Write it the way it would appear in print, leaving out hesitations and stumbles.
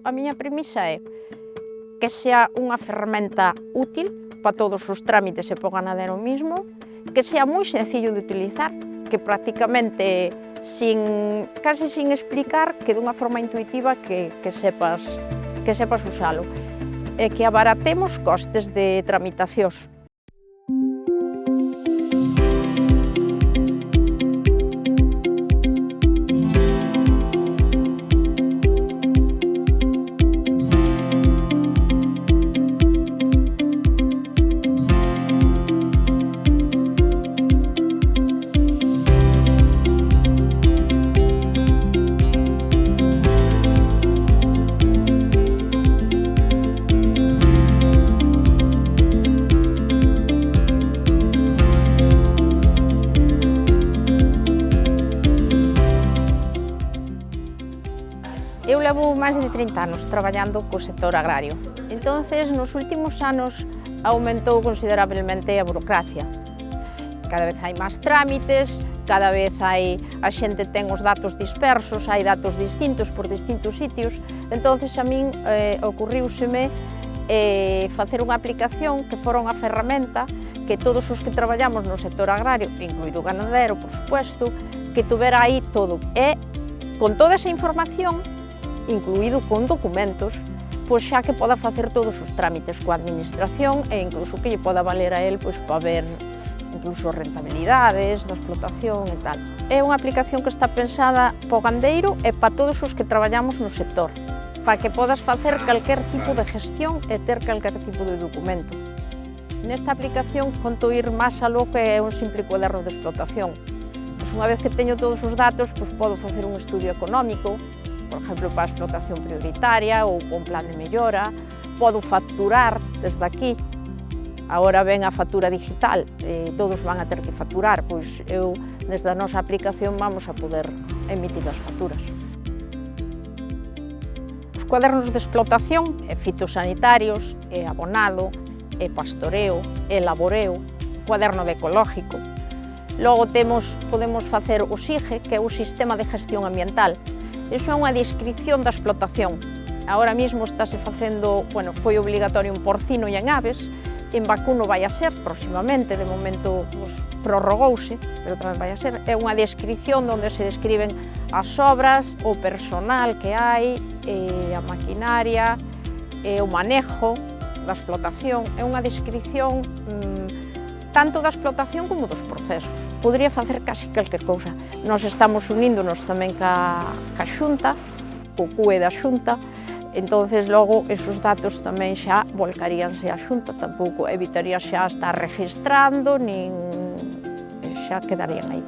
a miña premisa é que sea unha ferramenta útil para todos os trámites e para o ganadero mismo, que sea moi sencillo de utilizar, que prácticamente casi sin explicar, que dunha forma intuitiva que sepas usalo, e que abaratemos costes de tramitacións. Eu levo máis de 30 anos traballando co sector agrario. Entonces, nos últimos anos aumentou considerablemente a burocracia. Cada vez hai máis trámites, cada vez a xente ten os datos dispersos, hai datos distintos por distintos sitios. Entonces, a min ocurriuseme facer unha aplicación que fora unha ferramenta que todos os que traballamos no sector agrario, incluído o ganadero, por supuesto, que tuvera aí todo. E con toda esa información, incluído con documentos, pois xa que poda facer todos os trámites coa administración e incluso que lle poda valer a él pois para ver incluso rentabilidades da explotación e tal. É unha aplicación que está pensada para o gandeiro e para todos os que traballamos no sector, para que podas facer calquer tipo de gestión e ter calquer tipo de documento. Nesta aplicación conto ir máis aló que é un simple cuaderno de explotación. Pois unha vez que teño todos os datos, pois podo facer un estudio económico, por exemplo, para a explotación prioritaria ou un plan de mellora, podo facturar desde aquí. Agora ven a factura digital, todos van a ter que facturar, pois eu, desde a nosa aplicación, vamos a poder emitir as facturas. Os cuadernos de explotación, fitosanitarios, abonado, pastoreo, laboreo, cuaderno de ecológico. Logo podemos facer o SIGE, que é o Sistema de Gestión Ambiental. Iso é unha descripción da explotación. Agora mesmo estáse facendo, foi obligatorio en porcino e en aves, en vacuno vai a ser próximamente, de momento prorrogouse, pero tamén vai a ser. É unha descripción onde se describen as obras, o personal que hai, a maquinaria, o manejo da explotación. É unha descripción tanto da explotación como dos procesos. Podría facer casi calquer cousa. Nós estamos uníndonos tamén ca Xunta, co CUE da Xunta, entonces logo esos datos tamén xa volcaríanse á Xunta, tampouco evitaría xa estar registrando, nin xa quedarían aí.